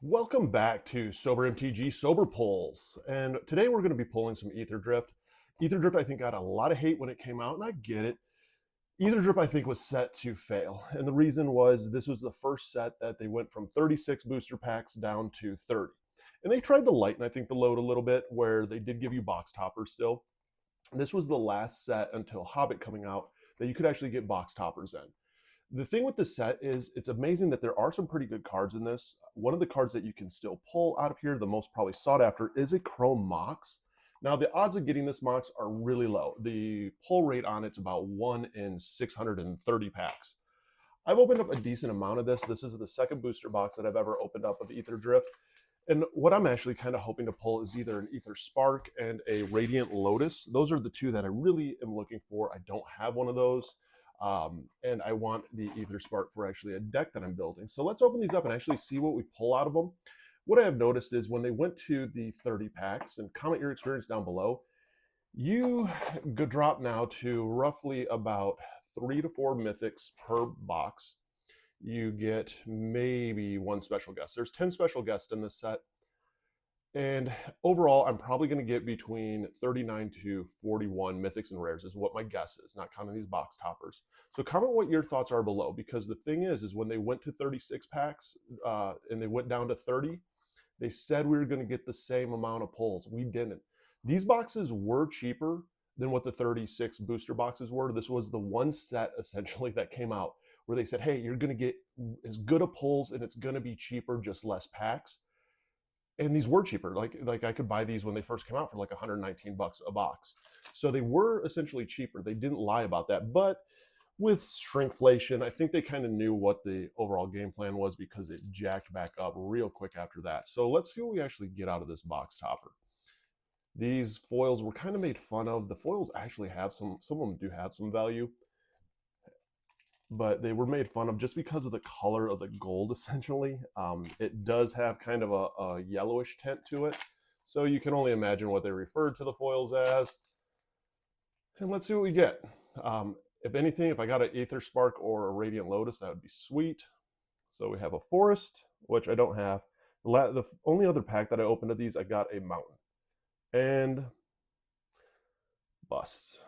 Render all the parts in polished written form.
Welcome back to Sobermtg Sober Pulls. And today we're going to be pulling some Aetherdrift. Aetherdrift, I think, got a lot of hate when it came out, and I get it. Aetherdrift, I think, was set to fail. And the reason was this was the first set that they went from 36 booster packs down to 30. And they tried to lighten, I think, the load a little bit, where they did give you box toppers still. This was the last set until Hobbit coming out that you could actually get box toppers in. The thing with this set is it's amazing that there are some pretty good cards in this. One of the cards that you can still pull out of here, the most probably sought after, is a Chrome Mox. Now, the odds of getting this Mox are really low. The pull rate on it's about 1 in 630 packs. I've opened up a decent amount of this. This is the second booster box that I've ever opened up of Aetherdrift. And what I'm actually kind of hoping to pull is either an Aether Spark and a Radiant Lotus. Those are the two that I really am looking for. I don't have one of those. And I want the Aether Spark for actually a deck that I'm building. So let's open these up and actually see what we pull out of them. What I have noticed is when they went to the 30 packs, and comment your experience down below, you could drop now to roughly about 3 to 4 mythics per box. You get maybe one special guest. There's 10 special guests in this set. And overall, I'm probably going to get between 39 to 41 mythics and rares is what my guess is, not counting these box toppers. So comment what your thoughts are below, because the thing is when they went to 36 packs and they went down to 30, they said we were going to get the same amount of pulls. We didn't. These boxes were cheaper than what the 36 booster boxes were. This was the one set essentially that came out where they said, hey, you're going to get as good a pulls and it's going to be cheaper, just less packs. And these were cheaper. Like I could buy these when they first came out for like 119 bucks a box. So they were essentially cheaper. They didn't lie about that. But with shrinkflation, I think they kind of knew what the overall game plan was because it jacked back up real quick after that. So let's see what we actually get out of this box topper. These foils were kind of made fun of. The foils actually have some of them do have some value, but they were made fun of just because of the color of the gold, essentially. It does have kind of a yellowish tint to it, so you can only imagine what they referred to the foils as. And let's see what we get. If anything, if I got an Aether Spark or a Radiant Lotus, that would be sweet. So we have a Forest, which I don't have. The only other pack that I opened of these, I got a Mountain. And busts.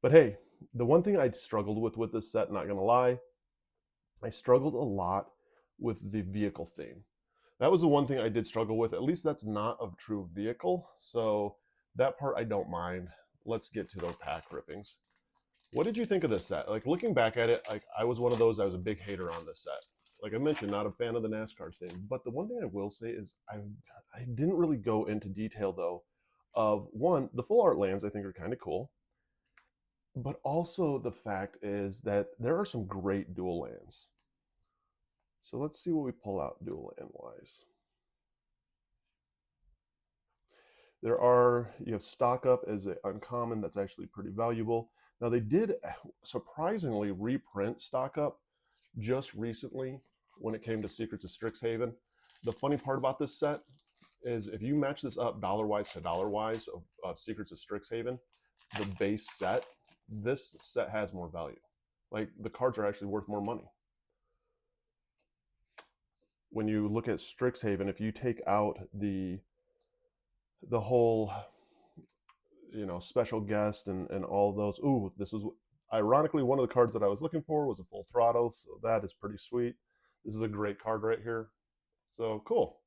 But hey, the one thing I'd struggled with this set, not gonna lie, I struggled a lot with the vehicle theme. That was the one thing I did struggle with. At least that's not a true vehicle, so that part I don't mind. Let's get to those pack rippings. What did you think of this set? Like, looking back at it, like, I was one of those, I was a big hater on this set. Like I mentioned, not a fan of the NASCAR thing. But the one thing I will say is I didn't really go into detail, though, of one, the full art lands I think are kind of cool. But also the fact is that there are some great dual lands. So let's see what we pull out dual land wise. You have Stock Up as an uncommon that's actually pretty valuable. Now they did surprisingly reprint Stock Up just recently when it came to Secrets of Strixhaven. The funny part about this set is if you match this up dollar-wise to dollar-wise of Secrets of Strixhaven, the base set, this set has more value. Like, the cards are actually worth more money. When you look at Strixhaven, if you take out the whole, special guest and all those, ooh, this was ironically one of the cards that I was looking for was a Full Throttle, so that is pretty sweet. This is a great card right here. So cool.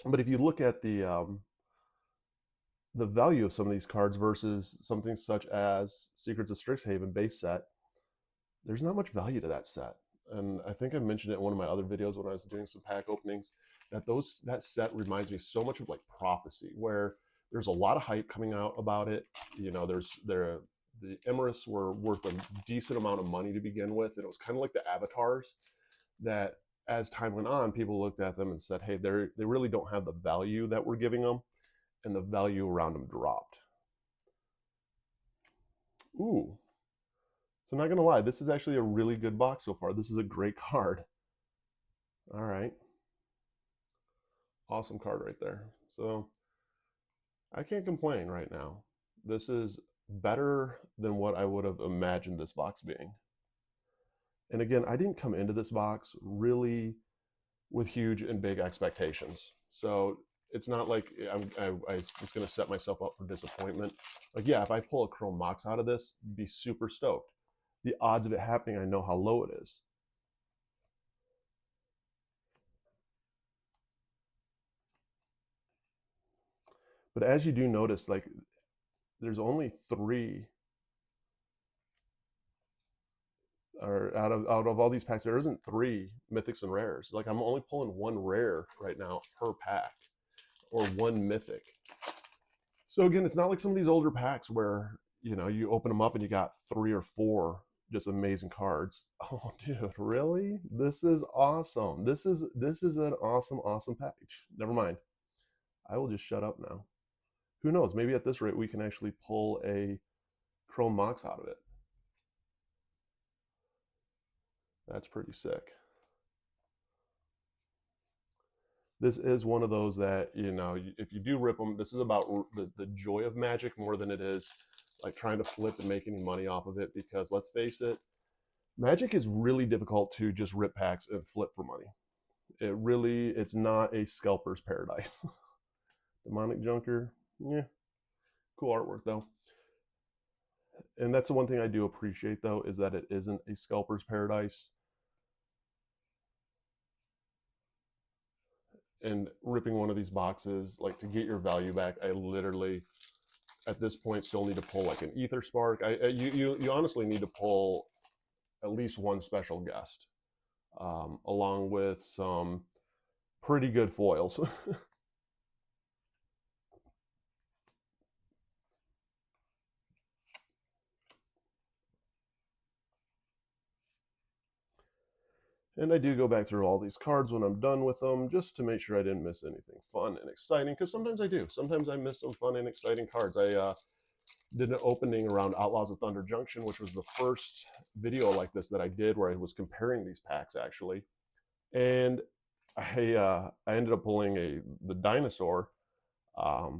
But if you look at the value of some of these cards versus something such as Secrets of Strixhaven base set, there's not much value to that set. And I think I mentioned it in one of my other videos when I was doing some pack openings, that set reminds me so much of like Prophecy, where there's a lot of hype coming out about it. The Emirates were worth a decent amount of money to begin with, and it was kind of like the avatars that as time went on, people looked at them and said, hey, they really don't have the value that we're giving them, and the value around them dropped. Ooh. So not gonna lie, this is actually a really good box so far. This is a great card. All right. Awesome card right there. So I can't complain right now. This is better than what I would have imagined this box being. And again, I didn't come into this box really with huge and big expectations. So it's not like I was going to set myself up for disappointment. Like, yeah, if I pull a Chrome Mox out of this, be super stoked. The odds of it happening, I know how low it is. But as you do notice, like, there's only three, or out of all these packs, there isn't three mythics and rares. Like, I'm only pulling one rare right now per pack, or one mythic. So again, it's not like some of these older packs where, you know, you open them up and you got 3 or 4 just amazing cards. Oh, dude, really? This is awesome. This is an awesome package. Never mind. I will just shut up now. Who knows? Maybe at this rate we can actually pull a Chrome Mox out of it. That's pretty sick. This is one of those that, you know, if you do rip them, this is about the joy of Magic more than it is like trying to flip and make any money off of it, because let's face it, Magic is really difficult to just rip packs and flip for money. It's not a scalper's paradise. Demonic Junker, yeah, cool artwork though. And that's the one thing I do appreciate though, is that it isn't a scalper's paradise. And ripping one of these boxes, like, to get your value back, I literally at this point still need to pull like an Ether Spark. You honestly need to pull at least one special guest, along with some pretty good foils. And I do go back through all these cards when I'm done with them, just to make sure I didn't miss anything fun and exciting, because sometimes I do. Sometimes I miss some fun and exciting cards. I did an opening around Outlaws of Thunder Junction, which was the first video like this that I did, where I was comparing these packs actually. And I ended up pulling the dinosaur out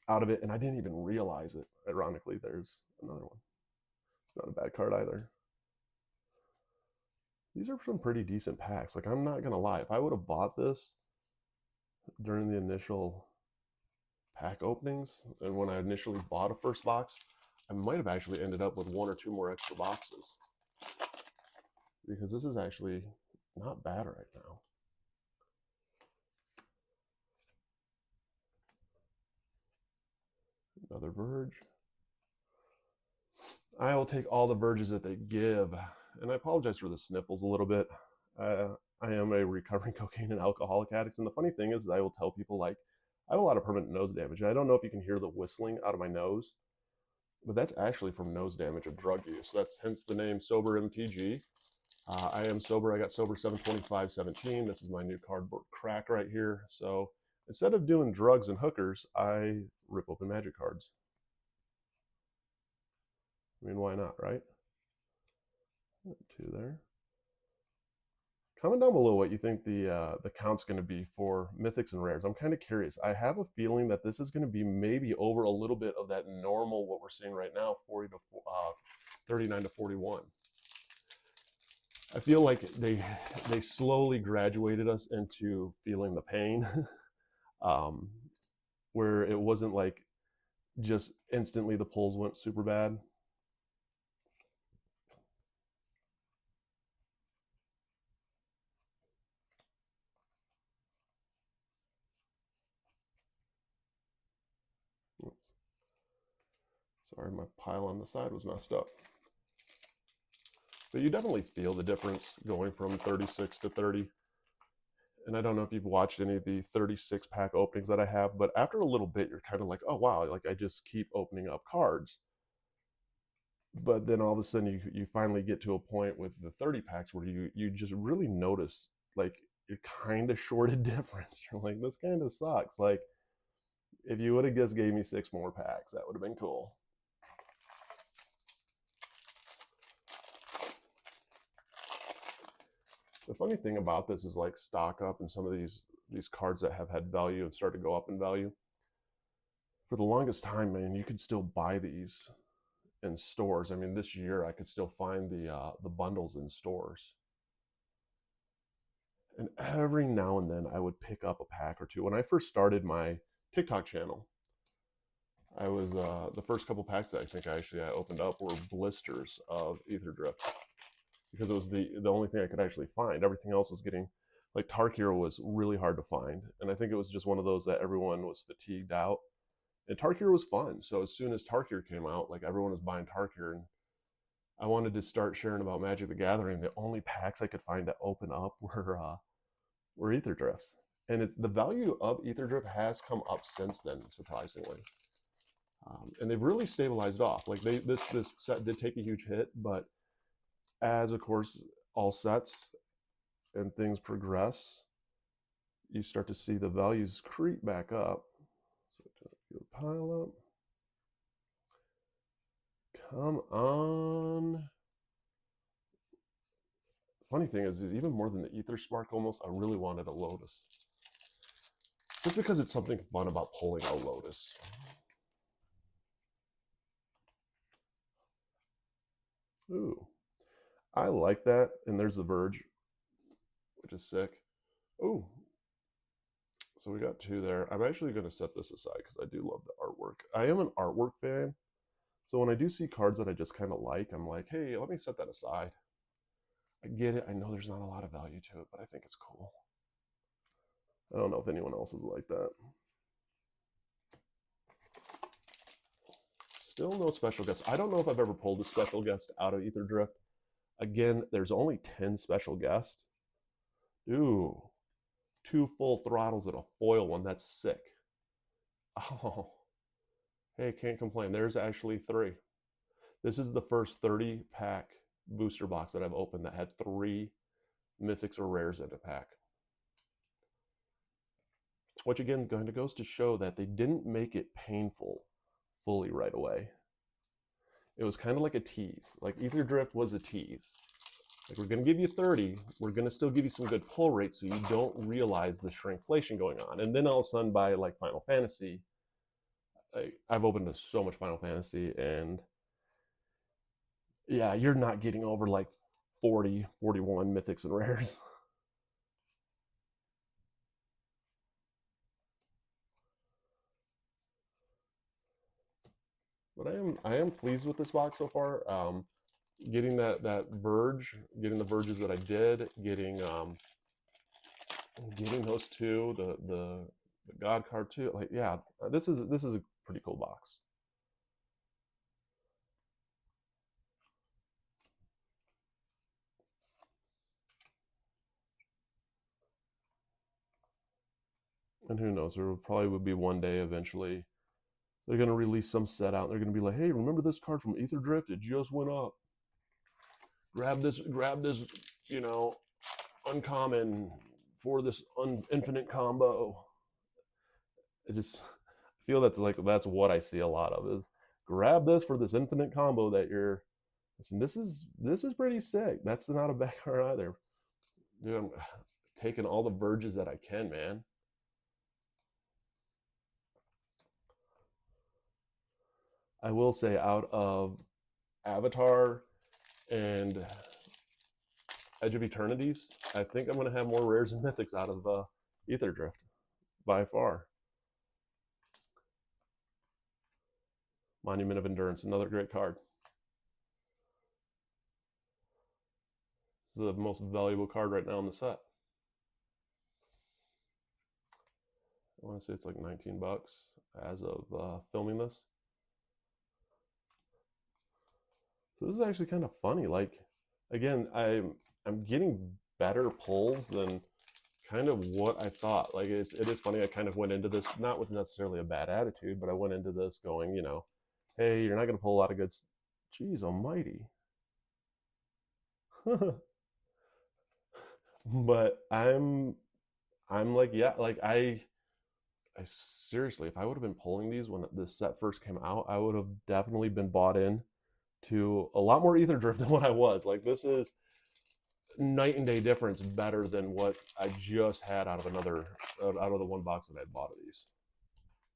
of it, and I didn't even realize it. Ironically, there's another one. It's not a bad card either. These are some pretty decent packs. Like, I'm not gonna lie, if I would have bought this during the initial pack openings and when I initially bought a first box, I might have actually ended up with 1 or 2 more extra boxes, because this is actually not bad right now. Another Verge. I will take all the Verges that they give. And I apologize for the sniffles a little bit. I am a recovering cocaine and alcoholic addict. And the funny thing is, I will tell people, like, I have a lot of permanent nose damage. And I don't know if you can hear the whistling out of my nose, but that's actually from nose damage of drug use. That's hence the name Sobermtg. I am sober. I got sober 7/25/17. This is my new cardboard crack right here. So instead of doing drugs and hookers, I rip open Magic cards. I mean, why not, right? 2 there. Comment down below what you think the count's going to be for mythics and rares. I'm kind of curious. I have a feeling that this is going to be maybe over a little bit of that normal, what we're seeing right now, 39 to 41. I feel like they slowly graduated us into feeling the pain, where it wasn't like just instantly the pulls went super bad. Sorry, my pile on the side was messed up. But you definitely feel the difference going from 36 to 30. And I don't know if you've watched any of the 36 pack openings that I have, but after a little bit, you're kind of like, oh, wow, like, I just keep opening up cards. But then all of a sudden you finally get to a point with the 30 packs where you just really notice, like, you're kind of short a difference. You're like, this kind of sucks. Like, if you would have just gave me 6 more packs, that would have been cool. The funny thing about this is, like, stock up and some of these cards that have had value and start to go up in value. For the longest time, man, you could still buy these in stores. I mean, this year I could still find the bundles in stores. And every now and then I would pick up a pack or two. When I first started my TikTok channel, I was the first couple packs that I think I opened up were blisters of Aetherdrift, because it was the only thing I could actually find. Everything else was getting, like, Tarkir was really hard to find, and I think it was just one of those that everyone was fatigued out. And Tarkir was fun, so as soon as Tarkir came out, like, everyone was buying Tarkir, and I wanted to start sharing about Magic the Gathering. The only packs I could find to open up were Aetherdrifts, and the value of Aetherdrift has come up since then, surprisingly. And they've really stabilized off. Like, this set did take a huge hit, but as, of course, all sets and things progress, you start to see the values creep back up. So pile up. Come on. Funny thing is, even more than the Ether Spark, almost, I really wanted a Lotus. Just because it's something fun about pulling a Lotus. Ooh, I like that. And there's the Verge, which is sick. Ooh, so we got two there. I'm actually going to set this aside because I do love the artwork. I am an artwork fan. So when I do see cards that I just kind of like, I'm like, hey, let me set that aside. I get it. I know there's not a lot of value to it, but I think it's cool. I don't know if anyone else is like that. Still no special guests. I don't know if I've ever pulled a special guest out of Aetherdrift. Again, there's only 10 special guests. Ooh, 2 full throttles and a foil one. That's sick. Oh, hey, can't complain. There's actually 3. This is the first 30-pack booster box that I've opened that had 3 mythics or rares in a pack. Which, again, kind of goes to show that they didn't make it painful fully right away. It was kind of like a tease. Like, Aetherdrift was a tease. Like, we're going to give you 30. We're going to still give you some good pull rates so you don't realize the shrinkflation going on. And then all of a sudden, by, like, Final Fantasy, I've opened to so much Final Fantasy, and yeah, you're not getting over like 40, 41 mythics and rares. But I am pleased with this box so far. Getting that Verge, getting the Verges that I did, getting those two, the God card too. Like, yeah, this is a pretty cool box. And who knows, there probably would be one day eventually they're going to release some set out. They're going to be like, hey, remember this card from Aetherdrift? It just went up. Grab this, you know, uncommon for this infinite combo. I just feel that's what I see a lot of, is grab this for this infinite combo that you're. Listen, this is pretty sick. That's not a bad card either. Dude, I'm taking all the Verges that I can, man. I will say, out of Avatar and Edge of Eternities, I think I'm going to have more rares and mythics out of Aetherdrift by far. Monument of Endurance, another great card. This is the most valuable card right now in the set. I want to say it's like 19 bucks as of filming this. So this is actually kind of funny. Like, again, I'm getting better pulls than kind of what I thought. Like, it is funny. I kind of went into this not with necessarily a bad attitude, but I went into this going, you know, hey, you're not going to pull a lot of good. Jeez almighty. But I'm like, yeah, like I seriously, if I would have been pulling these when this set first came out, I would have definitely been bought in to a lot more Aetherdrift than what I was. Like, this is night and day difference better than what I just had out of the one box that I bought of these.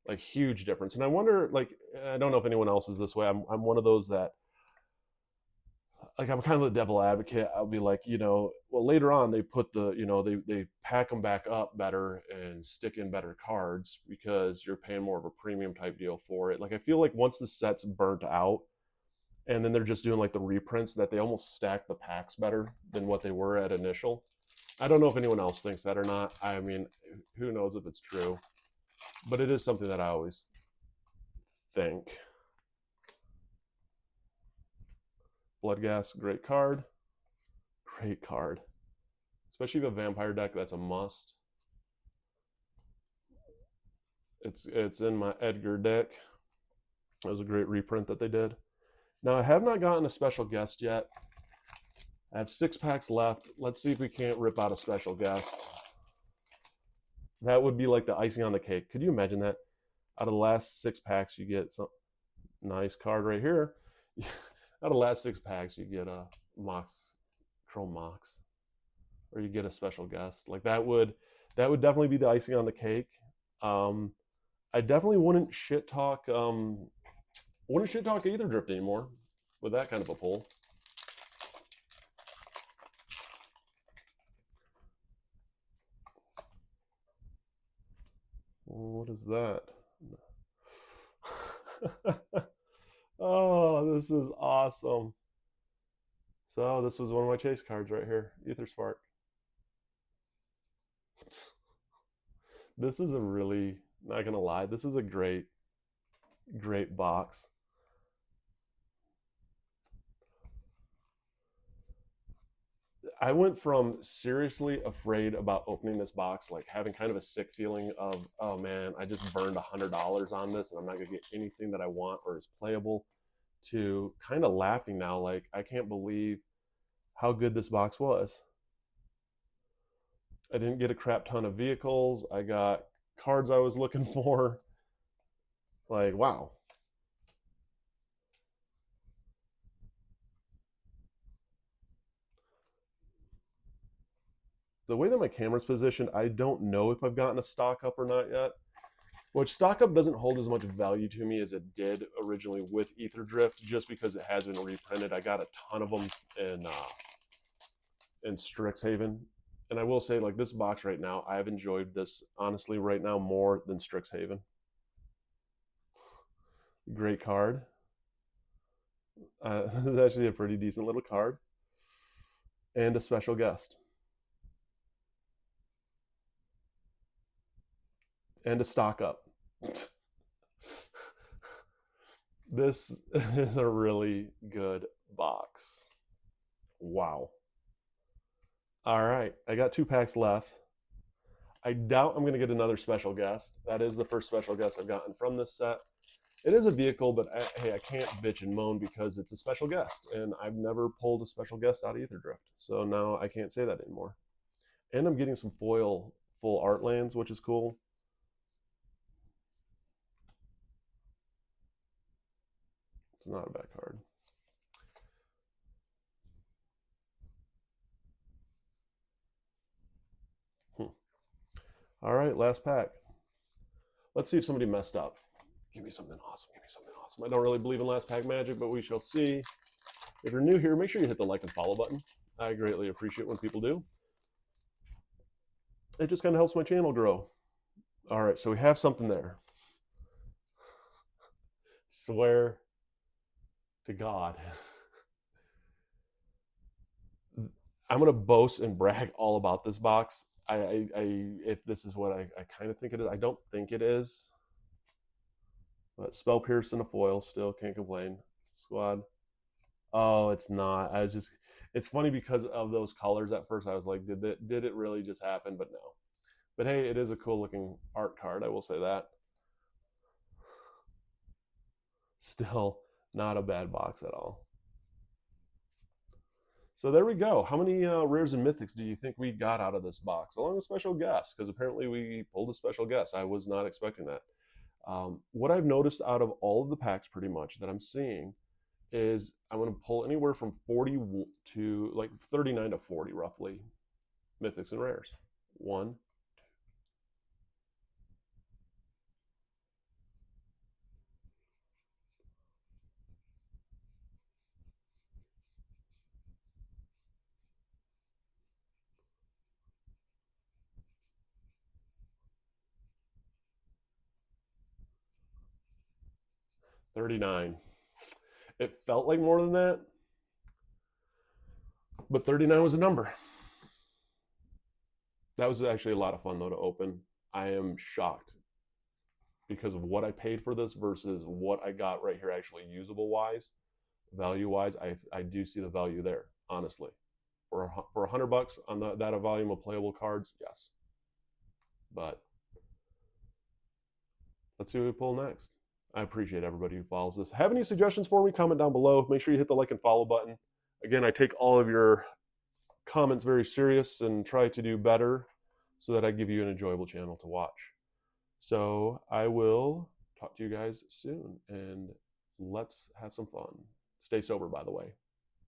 Like, huge difference. And I wonder, like, I don't know if anyone else is this way. I'm one of those that like I'm kind of the devil advocate. I'll be like, well, later on they put they pack them back up better and stick in better cards because you're paying more of a premium type deal for it. Like I feel like once the set's burnt out and then they're just doing like the reprints, that they almost stack the packs better than what they were at initial. I don't know if anyone else thinks that or not. I mean, who knows if it's true, but it is something that I always think. Bloodghast, great card. Great card. Especially if you have a vampire deck, that's a must. It's in my Edgar deck. That was a great reprint that they did. Now, I have not gotten a special guest yet. I have 6 packs left. Let's see if we can't rip out a special guest. That would be like the icing on the cake. Could you imagine that? Out of the last 6 packs, you get some nice card right here. Out of the last 6 packs, you get a Mox, Chrome Mox, or you get a special guest. Like that would definitely be the icing on the cake. I definitely wouldn't shit talk Aetherdrift anymore with that kind of a pull. What is that? Oh, this is awesome. So this was one of my chase cards right here, Ether Spark. This is a really, not gonna lie, this is a great box. I went from seriously afraid about opening this box, like having kind of a sick feeling of, oh man, I just burned $100 on this and I'm not gonna get anything that I want or is playable, to kind of laughing now, like I can't believe how good this box was. I didn't get a crap ton of vehicles. I got cards I was looking for. Like, wow. The way that my camera's positioned, I don't know if I've gotten a stock up or not yet. Which stock up doesn't hold as much value to me as it did originally with Aetherdrift, just because it has been reprinted. I got a ton of them in Strixhaven. And I will say, like, this box right now, I've enjoyed this, honestly, right now more than Strixhaven. Great card. This is actually a pretty decent little card. And a special guest. And a stock up. This is a really good box. Wow. All right, I got 2 packs left. I doubt I'm going to get another special guest. That is the first special guest I've gotten from this set. It is a vehicle, but hey, I can't bitch and moan because it's a special guest, and I've never pulled a special guest out of Aetherdrift. So now I can't say that anymore. And I'm getting some foil full art lands, which is cool. It's not a bad card. All right, last pack. Let's see if somebody messed up. Give me something awesome. Give me something awesome. I don't really believe in last pack magic, but we shall see. If you're new here, make sure you hit the like and follow button. I greatly appreciate when people do. It just kind of helps my channel grow. All right, so we have something there. Swear to God. I'm going to boast and brag all about this box. If this is what I kind of think it is, I don't think it is. But Spell Pierce and a foil, still can't complain. Squad. Oh, it's not. It's funny because of those colors at first. I was like, did it really just happen? But no. But hey, it is a cool looking art card, I will say that. Still not a bad box at all. So there we go. How many rares and mythics do you think we got out of this box, along with special guests? Because apparently we pulled a special guest. I was not expecting that. What I've noticed out of all of the packs pretty much that I'm seeing is I'm going to pull anywhere from 40 to like 39 to 40 roughly mythics and rares. 1, 2, 39. It felt like more than that, but 39 was a number. That was actually a lot of fun though to open. I am shocked because of what I paid for this versus what I got right here actually usable wise, value wise. I do see the value there, honestly. For $100 on that volume of playable cards, yes. But let's see what we pull next. I appreciate everybody who follows this. Have any suggestions for me? Comment down below. Make sure you hit the like and follow button. Again, I take all of your comments very serious and try to do better so that I give you an enjoyable channel to watch. So I will talk to you guys soon, and let's have some fun. Stay sober, by the way.